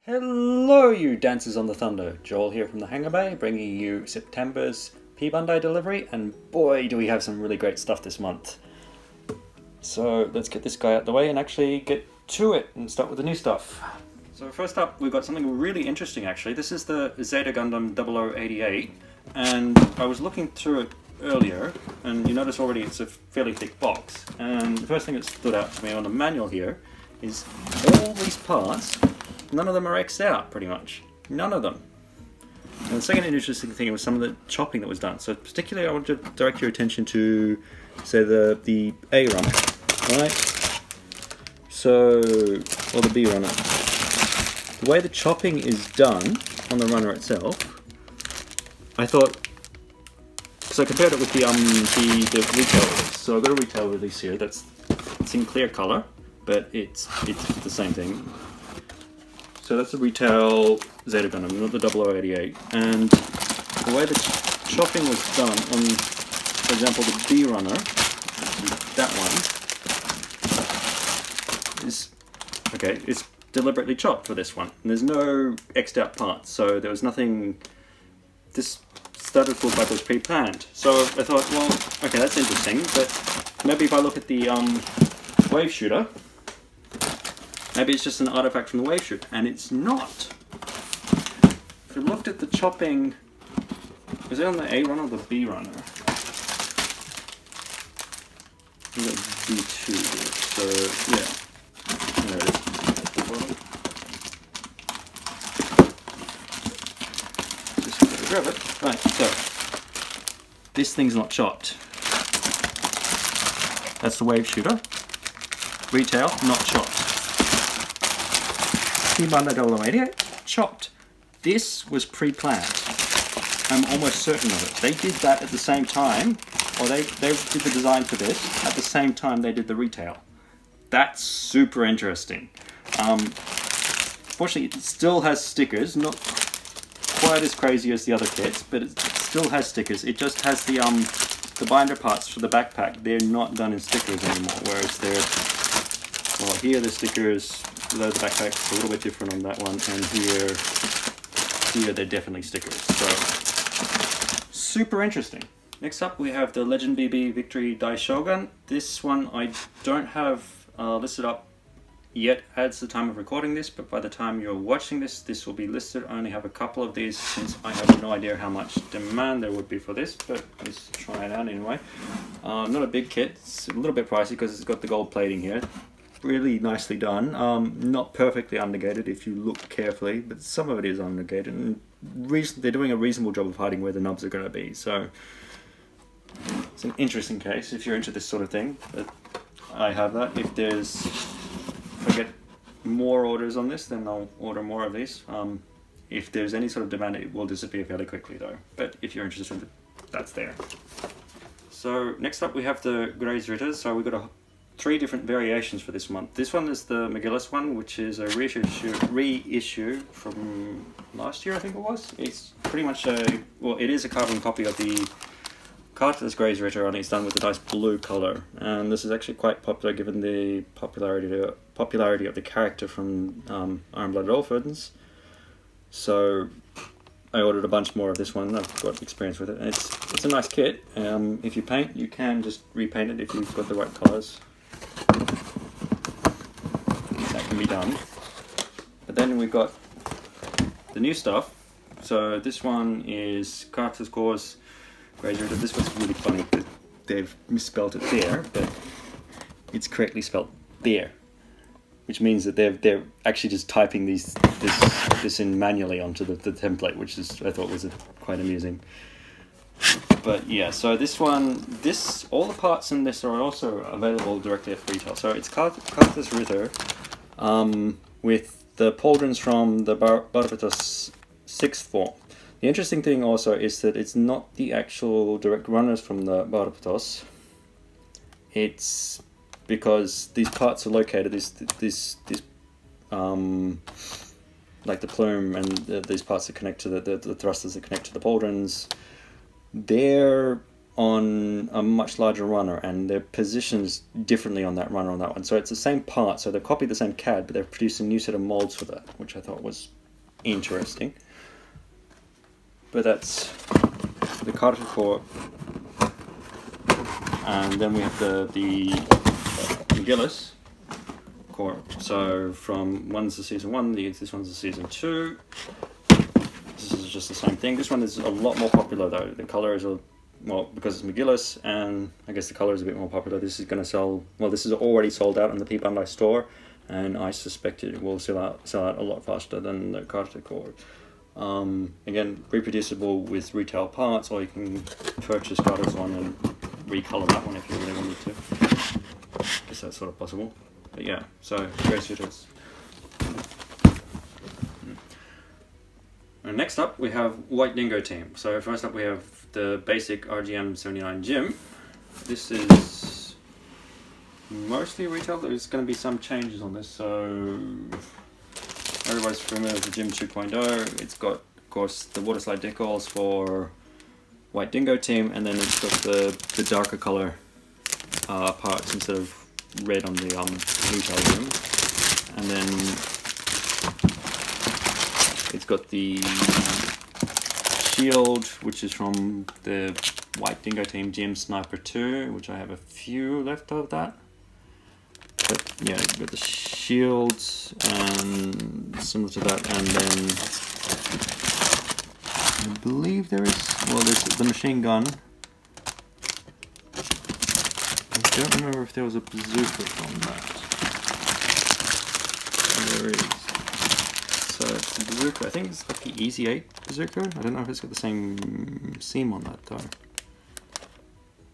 Hello you dancers on the thunder, Joel here from the Hangar Bay, bringing you September's P-Bandai delivery, and boy do we have some really great stuff this month. So let's get this guy out the way and actually get to it and start with the new stuff. So first up we've got something really interesting actually. This is the Zeta Gundam 0088, and I was looking through it earlier and you notice already it's a fairly thick box, and the first thing that stood out to me on the manual here is all these parts. None of them are X'd out, pretty much. None of them. And the second interesting thing was some of the chopping that was done. So particularly I want to direct your attention to, say, the A runner, right? So, or the B runner. The way the chopping is done on the runner itself, I thought, so I compared it with the retail release. So I've got a retail release here it's in clear color, but it's the same thing. So that's the retail Zeta Gundam, not the 0088. And the way the chopping was done on, for example, the B runner, that one, it's deliberately chopped for this one. And there's no X'd out parts, so there was nothing, this started full but was pre-planned. So I thought, well, okay, that's interesting, but maybe if I look at the wave shooter, maybe it's just an artifact from the wave shoot, and it's not. If you looked at the chopping, was it on the A runner or the B runner? We've got B2 here, so yeah, there it is. Just gotta grab it. Right, so this thing's not chopped. That's the wave shooter. Retail, not chopped. P-Bandai 0088, chopped. This was pre-planned. I'm almost certain of it. They did that at the same time, or they did the design for this at the same time they did the retail. That's super interesting. Fortunately, it still has stickers, not quite as crazy as the other kits, but it still has stickers. It just has the binder parts for the backpack. They're not done in stickers anymore, whereas they're, well, here the stickers. The backpack's a little bit different on that one, and here they're definitely stickers. So super interesting. Next up we have the LegendBB Victory Daishogun. This one I don't have listed up yet at the time of recording this, but by the time you're watching this, this will be listed. I only have a couple of these since I have no idea how much demand there would be for this, but let's try it out anyway. Not a big kit, it's a little bit pricey because it's got the gold plating here. Really nicely done, not perfectly unnegated if you look carefully, but some of it is unnegated, and they're doing a reasonable job of hiding where the nubs are going to be, so it's an interesting case if you're into this sort of thing. But I have that. If I get more orders on this, then I'll order more of these. If there's any sort of demand, it will disappear fairly quickly though, but if you're interested, that's there. So next up we have the Graze Ritter. So we've got 3 different variations for this month. This one is the McGillis one, which is a reissue from last year, I think it was. It's pretty much it is a carbon copy of the Carta's Graze Ritter, and it's done with a nice blue colour. And this is actually quite popular given the popularity of the character from Iron-Blooded Orphans. So I ordered a bunch more of this one. I've got experience with it. And it's a nice kit. If you paint, you can just repaint it if you've got the right colours. That can be done. But then we've got the new stuff. So this one is Carta's Course Grazier. This one's really funny that they've misspelled it there, but it's correctly spelled there, which means that they're actually just typing this in manually onto the template, which is, I thought was quite amusing. But yeah, so this one, all the parts in this are also available directly at retail. So it's Carta's Ritter with the pauldrons from the Barbatos 6th form. The interesting thing also is that it's not the actual direct runners from the Barbatos. It's because these parts are located, like the plume and these parts that connect to the thrusters that connect to the pauldrons, they're on a much larger runner, and they're positioned differently on that runner on that one. So it's the same part, so they've copied the same CAD, but they've produced a new set of molds for that, which I thought was interesting. But that's the Carta core, and then we have the McGillis core. So from one's the season 1, this one's the season 2. This is just the same thing. This one is a lot more popular though. The color is well, because it's McGillis, and I guess the color is a bit more popular. This is going to sell, well, this is already sold out in the P-Bandai store, and I suspect it will sell out a lot faster than the Carta core. Again, reproducible with retail parts, or you can purchase Carta's one and recolor that one if you really wanted to. I guess that's sort of possible. But yeah, so Graze shooters. And next up we have White Dingo team. So first up we have the basic RGM 79 Gym. This is mostly retail. There's going to be some changes on this. So everybody's familiar with the Gym 2.0. It's got, of course, the water slide decals for White Dingo team, and then it's got the darker color parts instead of red on the retail Gym. And then it's got the shield, which is from the White Dingo team Gym Sniper 2, which I have a few left of that. But yeah, you've got the shields and similar to that, and then I believe there is, well, there's the machine gun. I don't remember if there was a bazooka from that. There is. So it's the bazooka. I think it's like the Easy 8 bazooka. I don't know if it's got the same seam on that though.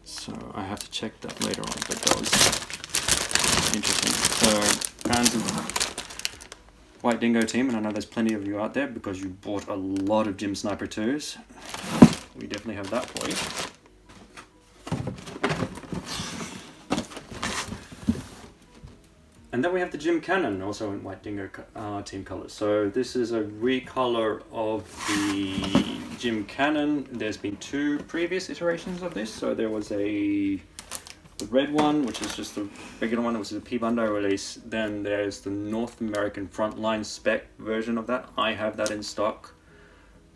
So I have to check that later on, but that was interesting. So fans of White Dingo team, and I know there's plenty of you out there because you bought a lot of Gym Sniper 2s. We definitely have that for you. And then we have the Gym Cannon, also in White Dingo team colors. So this is a recolor of the Gym Cannon. There's been 2 previous iterations of this. So there was the red one, which is just the regular one. It was a P-Bandai release. Then there's the North American Frontline spec version of that. I have that in stock.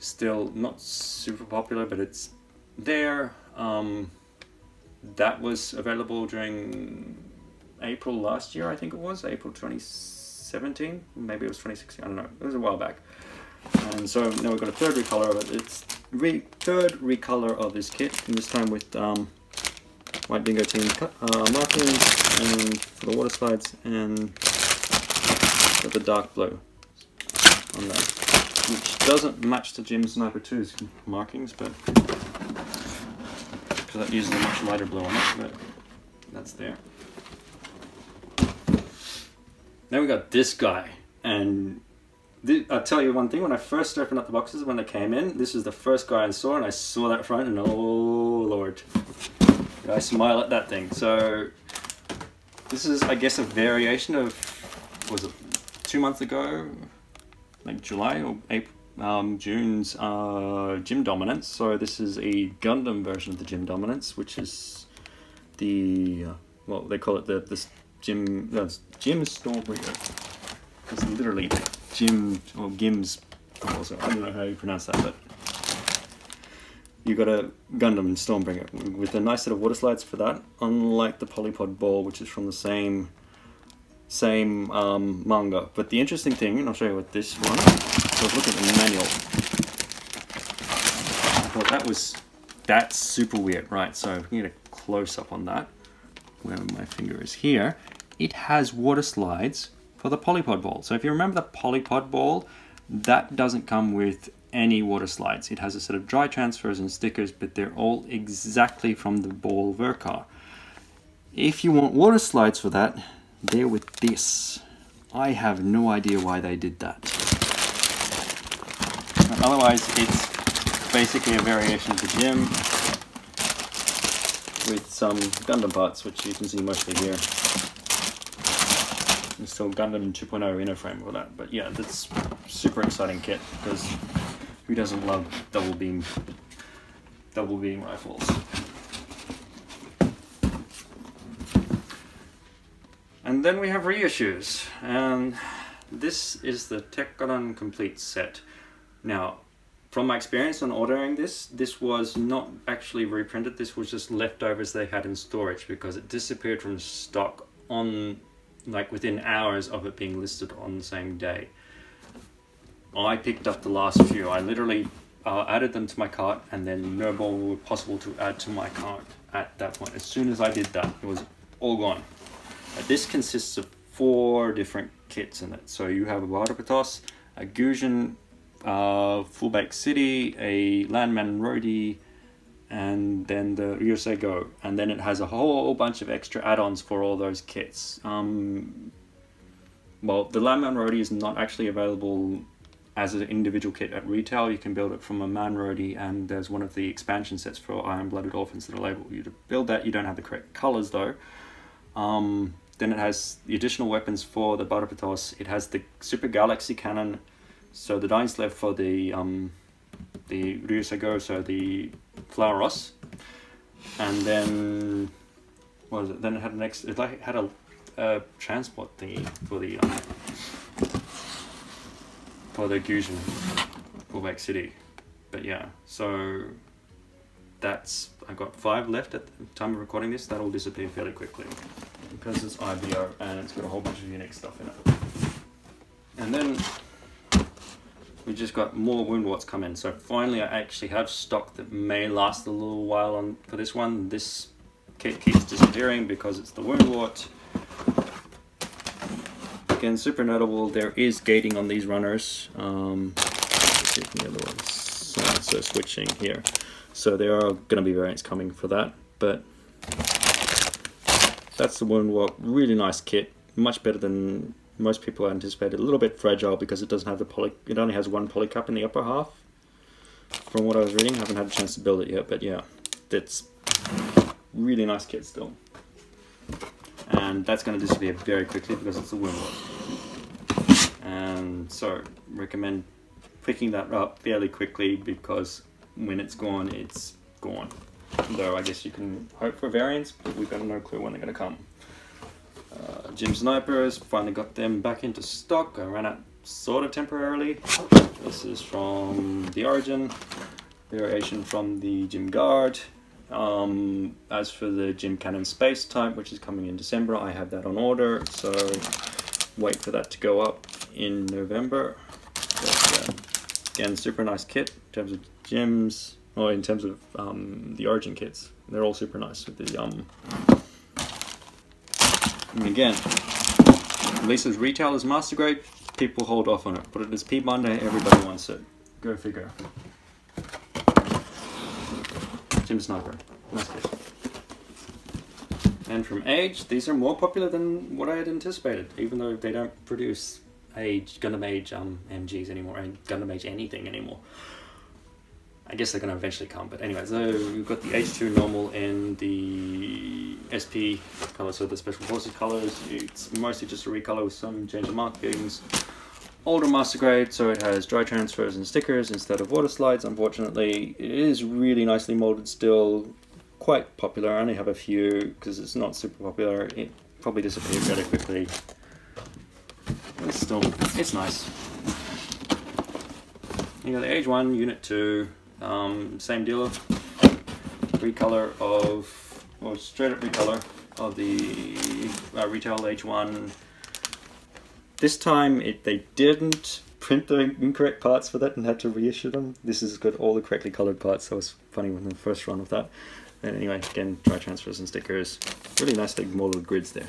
Still not super popular, but it's there. That was available during April last year, I think it was, April 2017, maybe it was 2016, I don't know, it was a while back. And so now we've got a third recolor of it. It's third recolor of this kit, and this time with White Dingo team markings, and for the water slides, and got the dark blue on that, which doesn't match the Gym Sniper 2's markings, but because that uses a much lighter blue on it, but that's there. Now we got this guy, and I'll tell you one thing, when I first opened up the boxes when they came in, this is the first guy I saw, and I saw that front, and oh lord, did I smile at that thing. So this is, I guess, a variation of, was it 2 months ago, like July or April, June's Gym Dominance. So this is a Gundam version of the Gym Dominance, which is the, well, they call it the Gym Stormbringer. It's literally Gym, or Gim's, also, I don't know how you pronounce that, but you got a Gundam Stormbringer with a nice set of water slides for that, unlike the Polypod Ball, which is from the same manga. But the interesting thing, and I'll show you with this one, so look at the manual. I thought that's super weird, right? So if we can get a close up on that, where my finger is here, it has water slides for the Polypod Ball. So if you remember the Polypod Ball, that doesn't come with any water slides. It has a set of dry transfers and stickers, but they're all exactly from the ball Vercar. If you want water slides for that, they're with this. I have no idea why they did that. But otherwise, it's basically a variation of the Gym with some Gundam parts, which you can see mostly here. There's still Gundam 2.0 inner frame for that, but yeah, that's super exciting kit, because who doesn't love double beam rifles? And then we have reissues, and this is the Tekkadan Complete Set. Now, from my experience on ordering this was not actually reprinted. This was just leftovers they had in storage because it disappeared from stock on, like, within hours of it being listed on the same day. I picked up the last few. I literally added them to my cart, and then no more were possible to add to my cart at that point. As soon as I did that, it was all gone. This consists of 4 different kits in it. So you have a Barbatos, a Gujin, Fullback City, a Landman Rodi, and then the Ryusei Go. And then it has a whole bunch of extra add-ons for all those kits. Well, the Landman Rodi is not actually available as an individual kit at retail. You can build it from a Man Rodi, and there's one of the expansion sets for Iron-Blooded Orphans that enable you to build that. You don't have the correct colors though. Then it has the additional weapons for the Barbatos. It has the Super Galaxy Cannon, so the Dainslev for the Ryusei Go, so the Flauros. And then what was it? Then it had it had a transport thingy for the Gujin Fullback City. But yeah, so that's, I've got 5 left at the time of recording this. That'll disappear fairly quickly because it's IBO and it's got a whole bunch of unique stuff in it. And then we just got more Woundworts come in. So finally I actually have stock that may last a little while for this one. This kit keeps disappearing because it's the Woundwort. Again, super notable, there is gating on these runners. Let's see if the other ones. So switching here. So there are going to be variants coming for that, but that's the Woundwort. Really nice kit, much better than most people anticipated. A little bit fragile because it doesn't have the poly. It only has 1 polycap in the upper half. From what I was reading, I haven't had a chance to build it yet, but yeah, that's really nice kit still. And that's going to disappear very quickly because it's a Woundwort. And so recommend picking that up fairly quickly because when it's gone, it's gone. Though I guess you can hope for variants, but we've got no clue when they're going to come. Gym Snipers, finally got them back into stock. I ran out sort of temporarily. This is from the Origin, variation from the Gym Guard. As for the Gym Cannon Space type, which is coming in December, I have that on order, so wait for that to go up in November. But, again, super nice kit in terms of gyms, or in terms of the Origin kits. They're all super nice with the and again, releases retail as master grade, people hold off on it. Put it as P-Bandai, everybody wants it. Go figure. Gym Sniper, nice kit. And from Age, these are more popular than what I had anticipated, even though they don't produce Gundam Age MGs anymore, and Gundam Age anything anymore. I guess they're going to eventually come, but anyway, so we've got the H2 normal and the SP color, so the Special Forces colors. It's mostly just a recolor with some change of markings. Older master grade, so it has dry transfers and stickers instead of water slides, unfortunately. It is really nicely molded still, quite popular. I only have a few because it's not super popular. It probably disappeared very quickly. But still, it's nice. You got the Age 1, Unit 2, same deal. Recolor of, or straight up recolor of the retail Age 1. This time they didn't print the incorrect parts for that and had to reissue them. This has got all the correctly colored parts, so it's funny when the first run of that. And anyway, again, dry transfers and stickers. Really nicely molded grids there.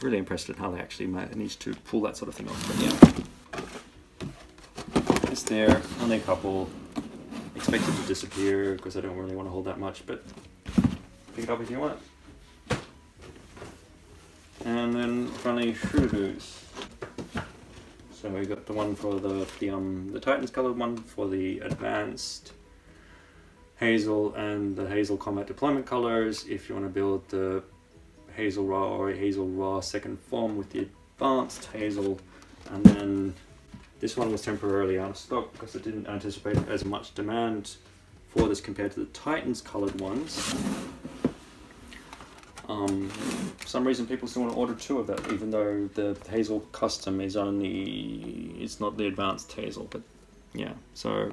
Really impressed at how they actually managed to pull that sort of thing off. But yeah, it's there, only a couple. Expected to disappear because I don't really want to hold that much, but pick it up if you want it. And then finally, Hrududu's. So we got the one for the Titans colored one for the advanced Hazel and the Hazel Combat Deployment colors. If you want to build the Hazel Raw or Hazel Raw second form with the advanced Hazel, and then this one was temporarily out of stock because it didn't anticipate as much demand for this compared to the Titans colored ones. For some reason people still want to order 2 of that, even though the Hazel Custom is only, it's not the advanced Hazel, but yeah, so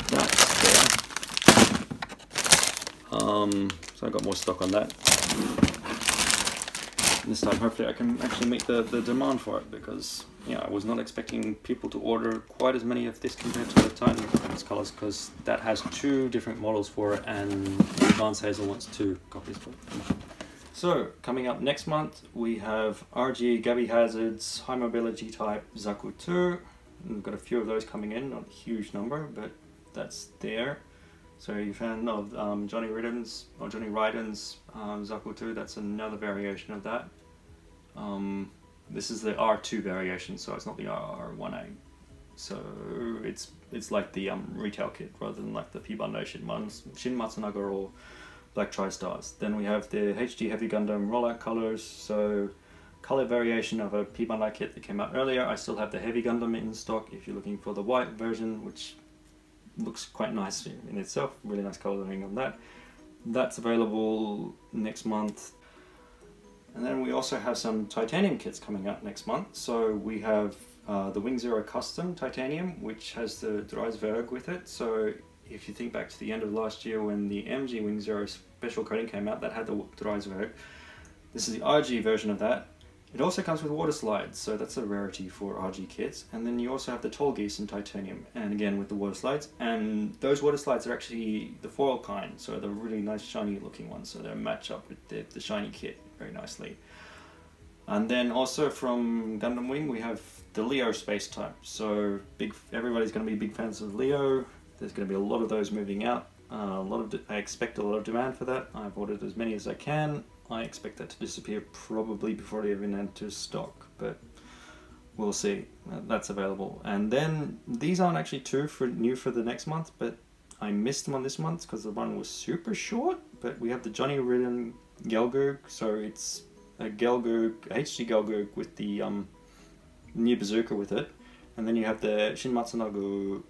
that's there. So I got more stock on that. This time hopefully I can actually meet the demand for it, because yeah, I was not expecting people to order quite as many of this compared to the Titan colors, because that has 2 different models for it and the Advanced Hazel wants 2 copies for it. So coming up next month we have RG Gabi Hazard's High Mobility Type Zaku 2. We've got a few of those coming in, not a huge number, but that's there. So you're a fan of Johnny Ryden's Zaku 2, that's another variation of that. This is the R2 variation, so it's not the R1A. So it's like the retail kit rather than like the P-Bandai Shin Matsunaga or Black Tri-Stars. Then we have the HD Heavy Gundam rollout colors, so color variation of a P-Bandai kit that came out earlier. I still have the Heavy Gundam in stock if you're looking for the white version, which looks quite nice in itself, really nice coloring on that. That's available next month. And then we also have some titanium kits coming out next month. So we have the Wing Zero Custom Titanium, which has the Grazier with it. So if you think back to the end of last year when the MG Wing Zero special coating came out, that had the Grazier. This is the RG version of that. It also comes with water slides, so that's a rarity for RG kits. And then you also have the Tall Geese in titanium, and again with the water slides. And those water slides are actually the foil kind, so they're really nice shiny looking ones, so they match up with the shiny kit very nicely. And then also from Gundam Wing we have the Leo space type. So everybody's going to be big fans of Leo. There's going to be a lot of those moving out. I expect a lot of demand for that. I've ordered as many as I can. I expect that to disappear probably before they even enter stock, but we'll see. That's available. And then these aren't actually new for the next month, but I missed them on this month because the one was super short. But we have the Johnny Ridden Gelgoog, so it's a Gelgoog, HD Gelgoog with the new bazooka with it, and then you have the Shin Matsunaga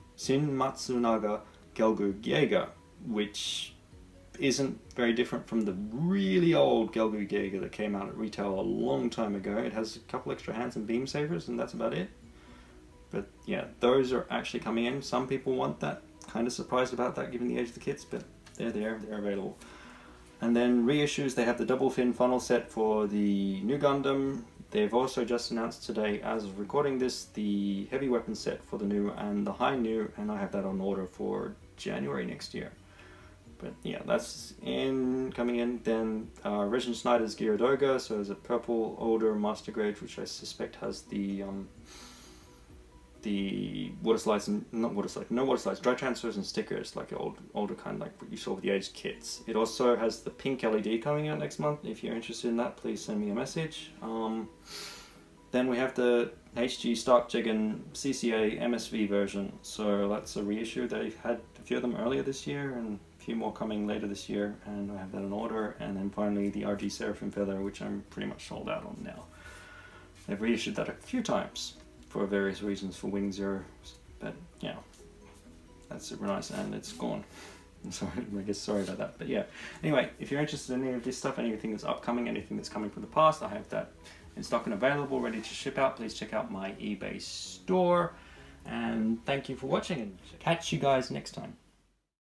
Gelgoog Jaeger, which isn't very different from the really old Gelgoog Jaeger that came out at retail a long time ago. It has a couple extra hands and beam sabers, and that's about it. But yeah, those are actually coming in. Some people want that. Kind of surprised about that given the age of the kits, but they're there, they're available. And then reissues, they have the double fin funnel set for the new Gundam. They've also just announced today, as of recording this, the heavy weapon set for the new and the high new, and I have that on order for January next year. But yeah, that's coming in. Then Regin Snyder's Gyaradoga, so there's a purple older master grade, which I suspect has the water slides, no water slides, dry transfers and stickers, like older kind, like what you saw with the aged kits. It also has the pink LED coming out next month. If you're interested in that, please send me a message. Then we have the HG Starkjagen CCA MSV version, so that's a reissue. They've had a few of them earlier this year and a few more coming later this year, and I have that in order. And then finally the RG Seraphim Feather, which I'm pretty much sold out on now. They've reissued that a few times for various reasons for Wing Zero, but yeah, that's super nice, and it's gone. Sorry, I guess sorry about that, but yeah. Anyway, if you're interested in any of this stuff, anything that's upcoming, anything that's coming from the past, I have that in stock and available, ready to ship out. Please check out my eBay store, and thank you for watching, and catch you guys next time.